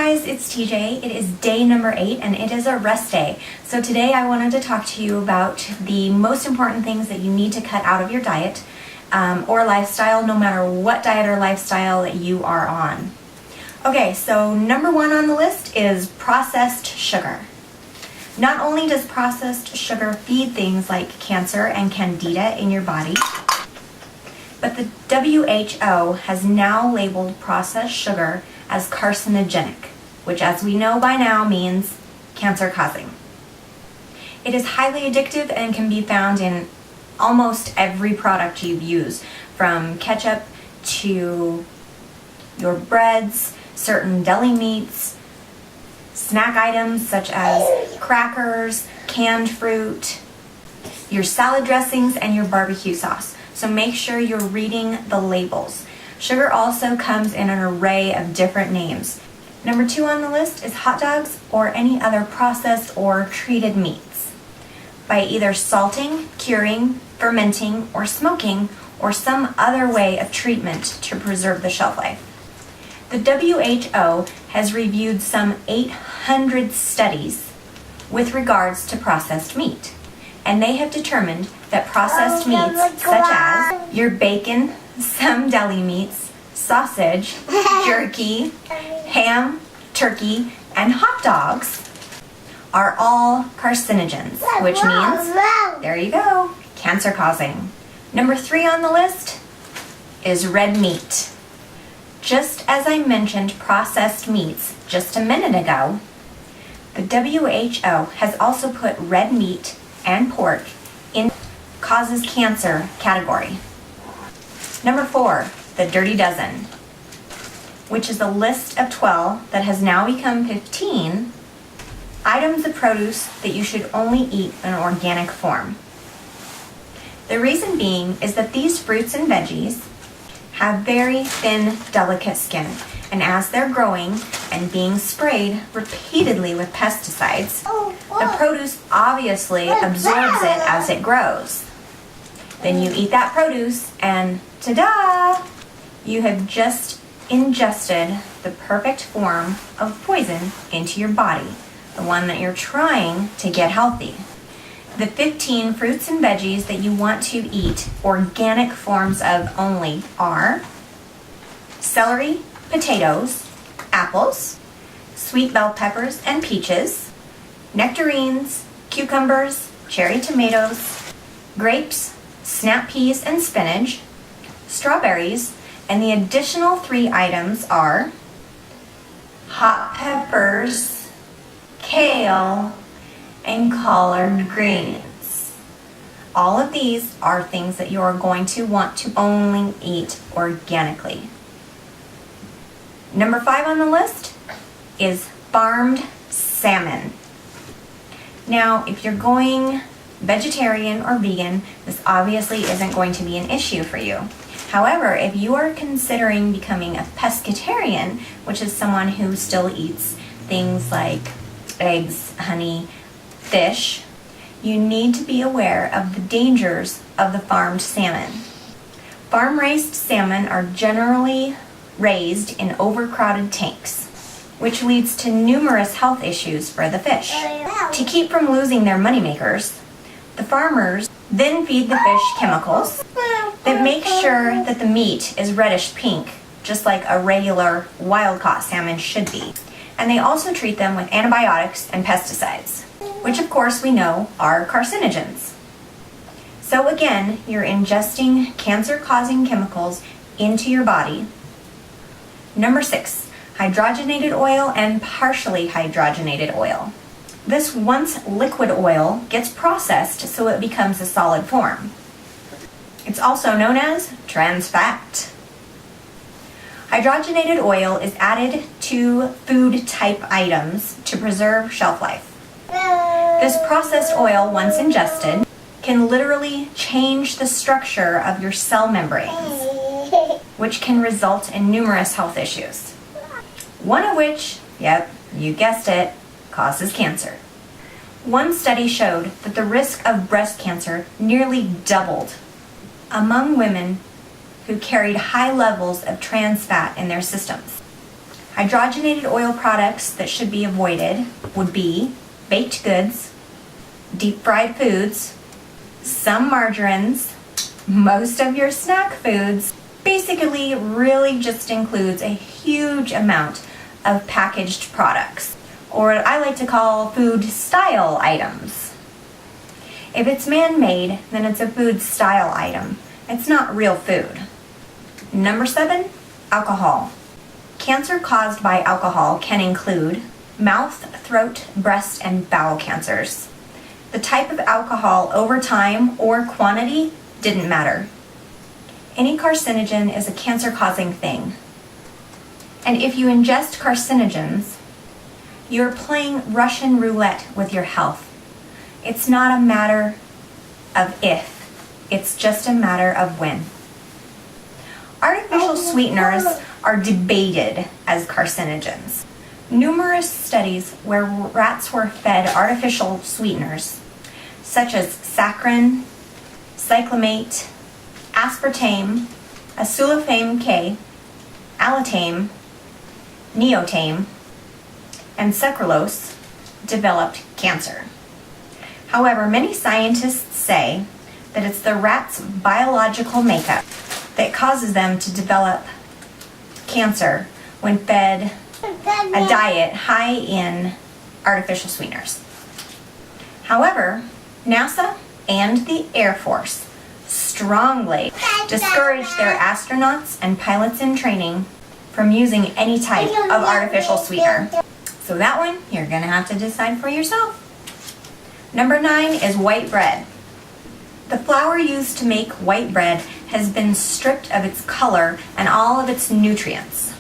guys, it's TJ. It is day number 8 and it is a rest day. So today I wanted to talk to you about the most important things that you need to cut out of your diet or lifestyle, no matter what diet or lifestyle you are on. Okay, so number 1 on the list is processed sugar. Not only does processed sugar feed things like cancer and candida in your body, but the WHO has now labeled processed sugar as carcinogenic, which as we know by now means cancer-causing. It is highly addictive and can be found in almost every product you use, from ketchup to your breads, certain deli meats, snack items such as crackers, canned fruit, your salad dressings, and your barbecue sauce. So make sure you're reading the labels. Sugar also comes in an array of different names. Number 2 on the list is hot dogs or any other processed or treated meats. By either salting, curing, fermenting, or smoking, or some other way of treatment to preserve the shelf life. The WHO has reviewed some 800 studies with regards to processed meat, and they have determined that processed meats such as your bacon, some deli meats, sausage, jerky, ham, turkey, and hot dogs are all carcinogens, which means, there you go, cancer-causing. Number 3 on the list is red meat. Just as I mentioned processed meats just a minute ago, the WHO has also put red meat and pork in causes cancer category. Number 4, the Dirty Dozen, which is a list of 12 that has now become 15 items of produce that you should only eat in organic form. The reason being is that these fruits and veggies have very thin, delicate skin, and as they're growing and being sprayed repeatedly with pesticides, the produce obviously absorbs it as it grows. Then you eat that produce and ta-da! You have just ingested the perfect form of poison into your body, the one that you're trying to get healthy. The 15 fruits and veggies that you want to eat organic forms of only are celery, potatoes, apples, sweet bell peppers and peaches, nectarines, cucumbers, cherry tomatoes, grapes, snap peas and spinach, strawberries, and the additional 3 items are hot peppers, kale, and collard greens. All of these are things that you are going to want to only eat organically. Number 5 on the list is farmed salmon. Now, if you're going vegetarian or vegan, this obviously isn't going to be an issue for you. However, if you are considering becoming a pescatarian, which is someone who still eats things like eggs, honey, fish, you need to be aware of the dangers of the farmed salmon. Farm-raised salmon are generally raised in overcrowded tanks, which leads to numerous health issues for the fish. To keep from losing their moneymakers, the farmers then feed the fish chemicals that make sure that the meat is reddish pink, just like a regular wild-caught salmon should be. And they also treat them with antibiotics and pesticides, which of course we know are carcinogens. So again, you're ingesting cancer-causing chemicals into your body. Number 6, hydrogenated oil and partially hydrogenated oil. This once liquid oil gets processed so it becomes a solid form. It's also known as trans fat. Hydrogenated oil is added to food type items to preserve shelf life. This processed oil, once ingested, can literally change the structure of your cell membranes, which can result in numerous health issues. One of which, yep, you guessed it, causes cancer. One study showed that the risk of breast cancer nearly doubled among women who carried high levels of trans fat in their systems. Hydrogenated oil products that should be avoided would be baked goods, deep fried foods, some margarines, most of your snack foods. Basically, really just includes a huge amount of packaged products, or what I like to call food style items. If it's man-made, then it's a food style item. It's not real food. Number 7, alcohol. Cancer caused by alcohol can include mouth, throat, breast, and bowel cancers. The type of alcohol over time or quantity didn't matter. Any carcinogen is a cancer-causing thing. And if you ingest carcinogens, you're playing Russian roulette with your health. It's not a matter of if, it's just a matter of when. Artificial sweeteners are debated as carcinogens. Numerous studies where rats were fed artificial sweeteners, such as saccharin, cyclamate, aspartame, acesulfame K, allatame, neotame, and sucralose, developed cancer. However, many scientists say that it's the rat's biological makeup that causes them to develop cancer when fed a diet high in artificial sweeteners. However, NASA and the Air Force strongly discourage their astronauts and pilots in training from using any type of artificial sweetener. So that one, you're gonna have to decide for yourself. Number 9 is white bread. The flour used to make white bread has been stripped of its color and all of its nutrients.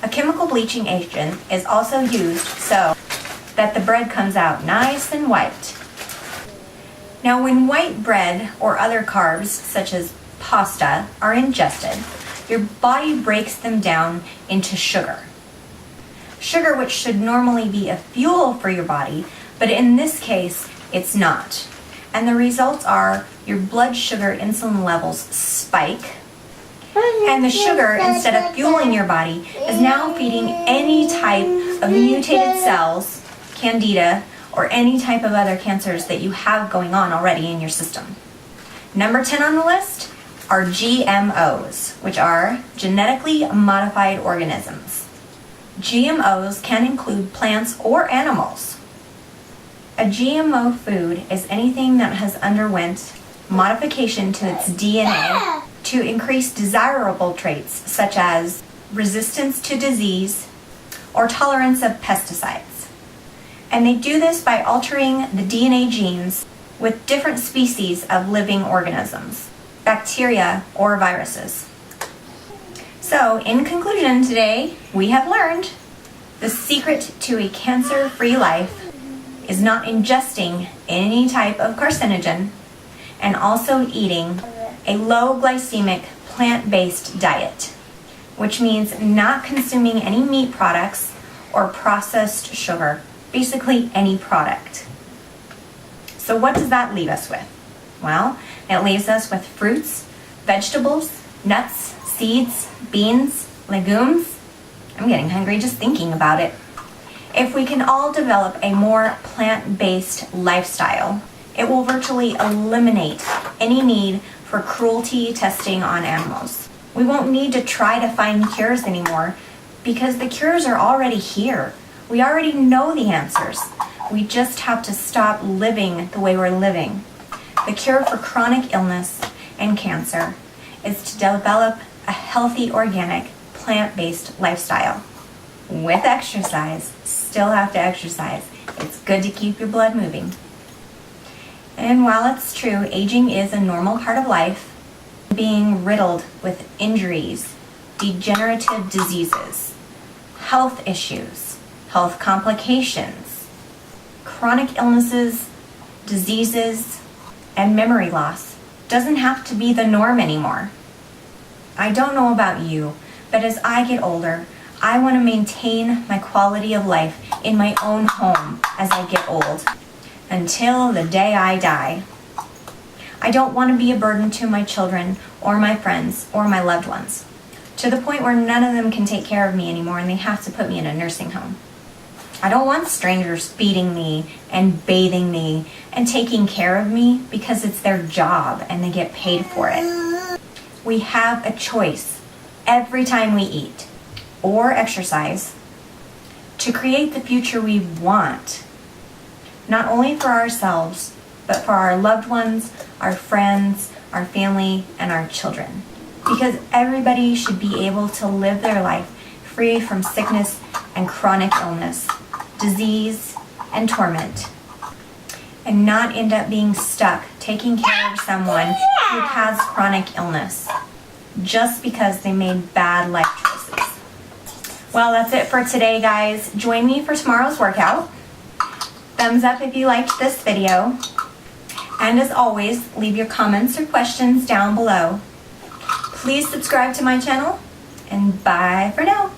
A chemical bleaching agent is also used so that the bread comes out nice and white. Now, when white bread or other carbs, such as pasta, are ingested, your body breaks them down into sugar. Sugar, which should normally be a fuel for your body, but in this case, it's not. And the results are your blood sugar insulin levels spike, and the sugar, instead of fueling your body, is now feeding any type of mutated cells, candida, or any type of other cancers that you have going on already in your system. Number 10 on the list are GMOs, which are genetically modified organisms. GMOs can include plants or animals. A GMO food is anything that has underwent modification to its DNA to increase desirable traits such as resistance to disease or tolerance of pesticides. And they do this by altering the DNA genes with different species of living organisms, bacteria or viruses. So, in conclusion today, we have learned the secret to a cancer-free life is not ingesting any type of carcinogen and also eating a low glycemic plant-based diet, which means not consuming any meat products or processed sugar, basically any product. So what does that leave us with? Well, it leaves us with fruits, vegetables, nuts, seeds, beans, legumes. I'm getting hungry just thinking about it. If we can all develop a more plant-based lifestyle, it will virtually eliminate any need for cruelty testing on animals. We won't need to try to find cures anymore because the cures are already here. We already know the answers. We just have to stop living the way we're living. The cure for chronic illness and cancer is to develop a healthy, organic, plant-based lifestyle. With exercise, still have to exercise. It's good to keep your blood moving. And while it's true, aging is a normal part of life, being riddled with injuries, degenerative diseases, health issues, health complications, chronic illnesses, diseases, and memory loss doesn't have to be the norm anymore. I don't know about you, but as I get older, I want to maintain my quality of life in my own home as I get old, until the day I die. I don't want to be a burden to my children or my friends or my loved ones. to the point where none of them can take care of me anymore and they have to put me in a nursing home. I don't want strangers feeding me and bathing me and taking care of me because it's their job and they get paid for it. We have a choice every time we eat or exercise to create the future we want, not only for ourselves, but for our loved ones, our friends, our family, and our children. Because everybody should be able to live their life free from sickness and chronic illness, disease, and torment, and not end up being stuck taking care of someone who has chronic illness just because they made bad life choices. Well, that's it for today, guys. Join me for tomorrow's workout. Thumbs up if you liked this video. And as always, leave your comments or questions down below. Please subscribe to my channel, and bye for now.